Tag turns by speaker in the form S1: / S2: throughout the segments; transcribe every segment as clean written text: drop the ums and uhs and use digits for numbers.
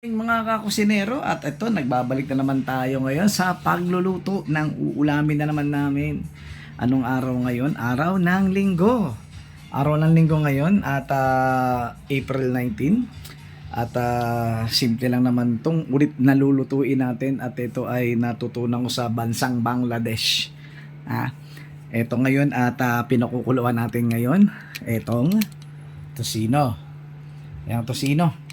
S1: Mga kakusinero, at ito nagbabalik na naman tayo ngayon sa pagluluto ng uulamin na naman namin. Anong araw ngayon? Araw ng Linggo. Araw ng Linggo ngayon at April 19. At simple lang naman tong ulit nalulutuin natin, at ito ay natutunan ko sa bansang Bangladesh. Ito ngayon at pinakukuluan natin ngayon itong tosino. Yung tosino.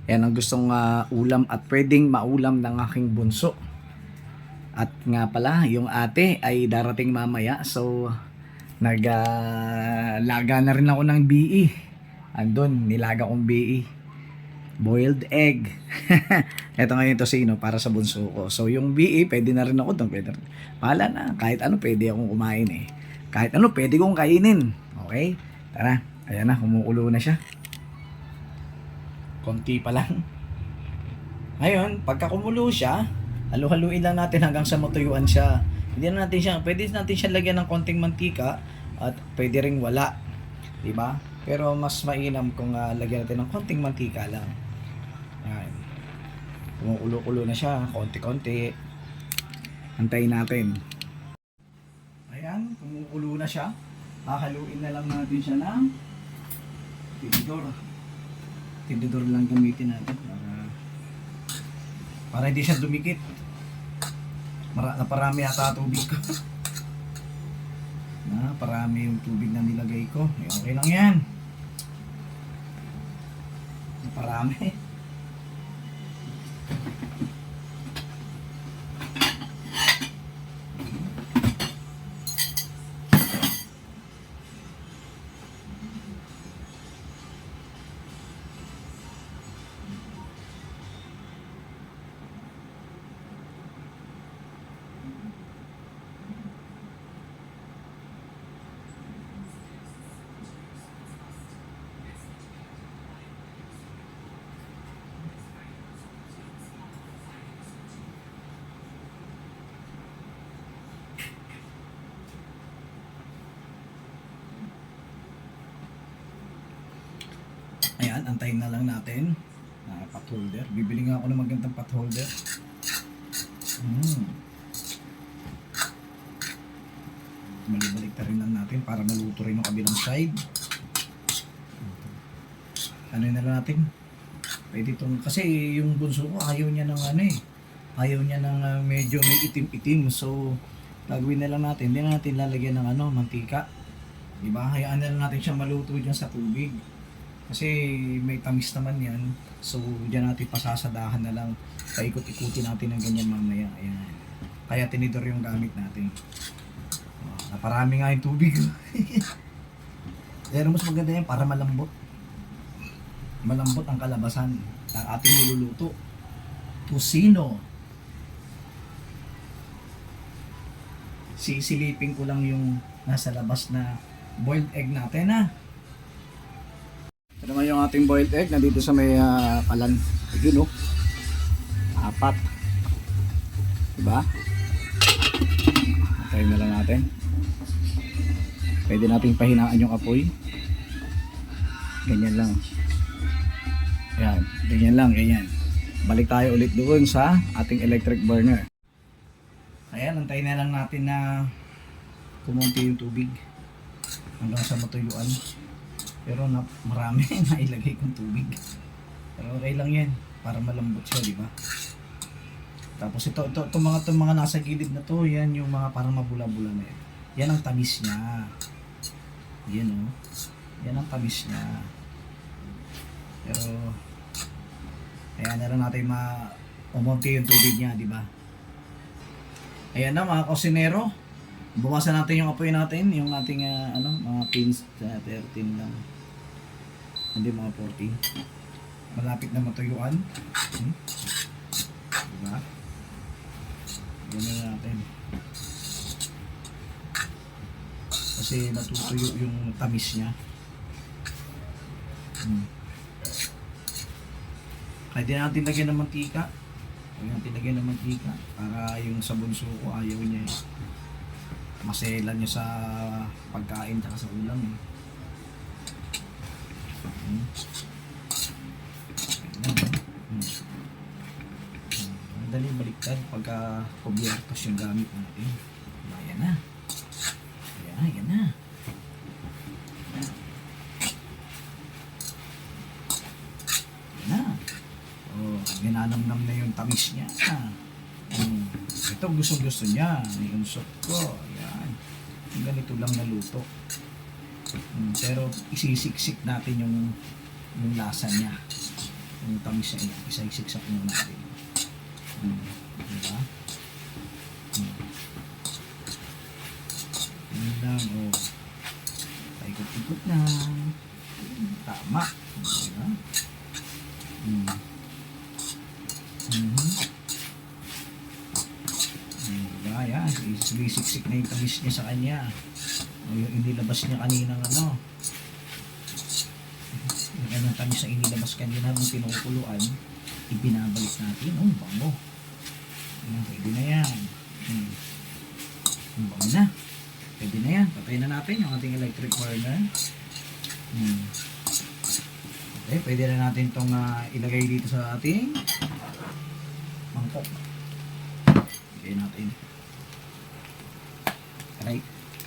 S1: Yan ang gustong ulam at pwedeng maulam ng aking bunso. At nga pala, yung ate ay darating mamaya. So, naglaga na rin ako ng BE. Andun, nilaga kong BE. Boiled egg. Ito ngayon tosino para sa bunso ko. So, yung BE, pwede na rin ako doon. Pahala na, kahit ano pwede akong kumain eh. Kahit ano pwede kong kainin. Okay? Tara, ayan na, kumukulo na siya. Konti pa lang. Ngayon, pagka kumulo siya, halu-haluin lang natin hanggang sa matuyuan siya. Hindi na natin siya, pwede natin siya lagyan ng konting mantika at pwede ring wala. Diba? Pero mas mainam kung lagyan natin ng konting mantika lang. Ayan. Kumukulo-kulo na siya, konti-konti. Antayin natin. Ayan, kumukulo na siya. Hahaluin na lang natin siya ng tinidor. Tinidor lang gamitin natin para hindi siya dumikit. Naparami ata tubig ko. Naparami yung tubig na nilagay ko. Okay lang yan. Naparami. Ayan, antayin na lang natin. Pot holder. Bibili nga ako ng magandang pot holder. Malibalik na rin lang natin para maluto rin yung kabilang side. Ano na lang natin? Pwede itong, kasi yung bunso ko ayaw niya ng ayaw niya ng medyo may itim-itim. So, gagawin na lang natin. Hindi na natin lalagyan ng mantika. Diba? Hayaan na lang natin siya maluto dyan sa tubig. Kasi may tamis naman yan. So, dyan natin pasasadahan na lang. Paikot-ikutin natin ng ganyan mamaya. Ayan. Kaya tinidor yung gamit natin. Naparami nga yung tubig. Pero mas maganda yan para malambot. Malambot ang kalabasan ng ating niluluto. Tosino. Sisilipin ko lang yung nasa labas na boiled egg natin Ito naman yung ating boiled egg. Nandito sa may kalan. Yun o. 4. Diba? Tayo na lang natin. Pwede natin pahinaan yung apoy. Ganyan lang. Ayan. Ganyan lang. Ganyan. Balik tayo ulit doon sa ating electric burner. Ayan. Antayin na lang natin na kumunti yung tubig hanggang sa matuyuan. Pero marami na ilagay kong tubig. Pero okay lang yan para malambot siya, di ba? Tapos itong mga nasa gilid na to, yan yung mga parang mabula-bula na yan. Yan ang tamis niya. Yan o. Yan ang tamis niya. Pero ayan na lang natin umunti yung tubig niya, di ba? Ayan na mga kusinero. Bumasan natin yung apoy natin, yung ating mga pins 13 lang. Hindi mga 14. Malapit na matuyuan. Diba? Ganyan natin. Kasi natutuyo yung tamis niya. Kaya din natin lagyan ng mantika. Kaya natin lagyan ng mantika. Para yung sa bunso ko ayaw niya maselan niya sa pagkain at sa ulam Yan, pagka kubyertos yung gamit natin. Ayan na. Ayan na. Ayan na. Oh, ginanamnam na yung tamis niya. Ito gusto niya. Yung soup ko. Ayan. Yung ganito lang na luto. Pero isisiksik natin yung lasa niya. Yung tamis niya. Isisiksik muna natin. Diba? Yun lang, oh. Paikot-ikot na. Tama. Diba? Diba? Yan. Isisiksik na yung tamis niya sa kanya. O yung inilabas niya kaninang ano. Yung anong tamis na inilabas kanina nung pinukuluan, ibinabalik natin. Oh, bango. Ayan, pwede na yan. Bango na. Pwede na yan. Patayin na natin yung ating electric burner. Okay, pwede na natin itong ilagay dito sa ating mangkok. Ilagay natin. Aray.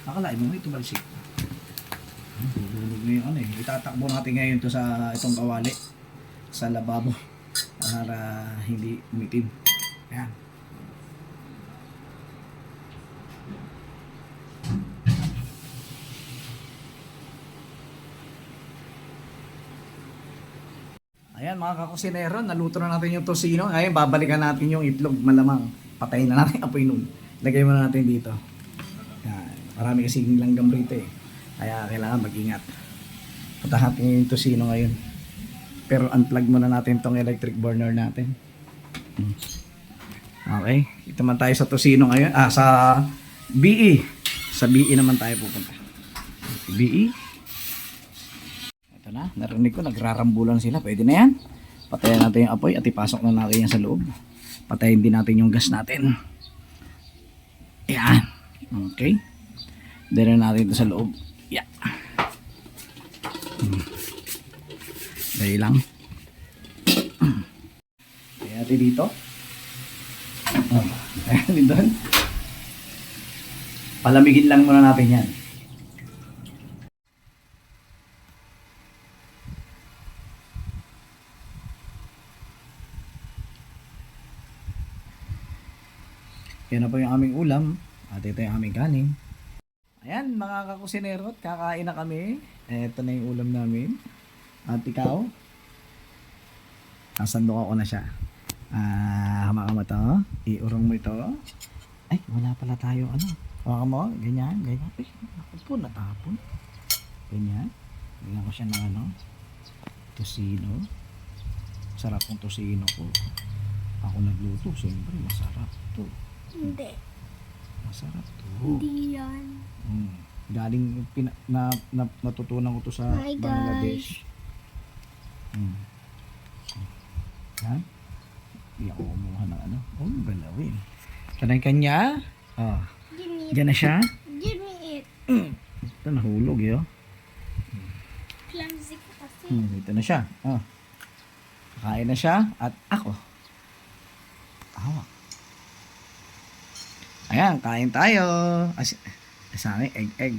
S1: Akalain mo may tumalsik. Hululog na yung ano eh. Itatakbo natin ngayon to sa itong kawali. Sa lababo. Para hindi umitim. Ayan. Ayan mga kakusinero, naluto na natin yung tosino. Ngayon babalikan natin yung itlog, malamang. Patayin na natin apoy nun. Lagay muna natin dito. Ayan. Marami kasing langgam rito eh. Kaya kailangan mag-ingat. Patayin natin yung tosino ngayon. Pero unplug muna natin tong electric burner natin. Okay. Ito man tayo sa tosino ngayon. Sa BE. Sa BE naman tayo pupunta. BE. Na, narinig ko nagrarambulan sila. Pwede na yan. Patayin natin yung apoy at ipasok na natin yan sa loob. Patayin din natin yung gas natin. Ayan. Okay. Dito natin ito sa loob. Yeah. Dahil lang. Ayan natin dito. Ayan din doon. Palamigin lang muna natin yan. Yan na po yung aming ulam at ito yung aming kanin. Ayan mga kakusinero, kakain na kami. Ito na yung ulam namin. At ikaw, sasandok ako na siya. Hawakan mo ito, iurong mo ito. Ay, wala pala tayo ano. Hawakan mo, ganyan, ganyan. Ay, ako po, natapon. Ganyan. Ganyan ko siya ng ano, tosino. Sarap ng tosino ko. Ako nagluto, siyempre masarap to.
S2: Hindi.
S1: Masarap to.
S2: Hindi yan.
S1: Galing natutunan ko to sa
S2: Hi,
S1: Bangladesh. Yan. Hindi ako kumuha ng ano. Oh, galawin. Kanya-kanya. Oh.
S2: Give me
S1: Diyan na siya.
S2: Give me it.
S1: Ito nahulog yun.
S2: Clumsy ko kasi.
S1: Ito na siya. Oh. Kakain na siya at ako. Hawak. Ayan, kain tayo. Sa amin, egg.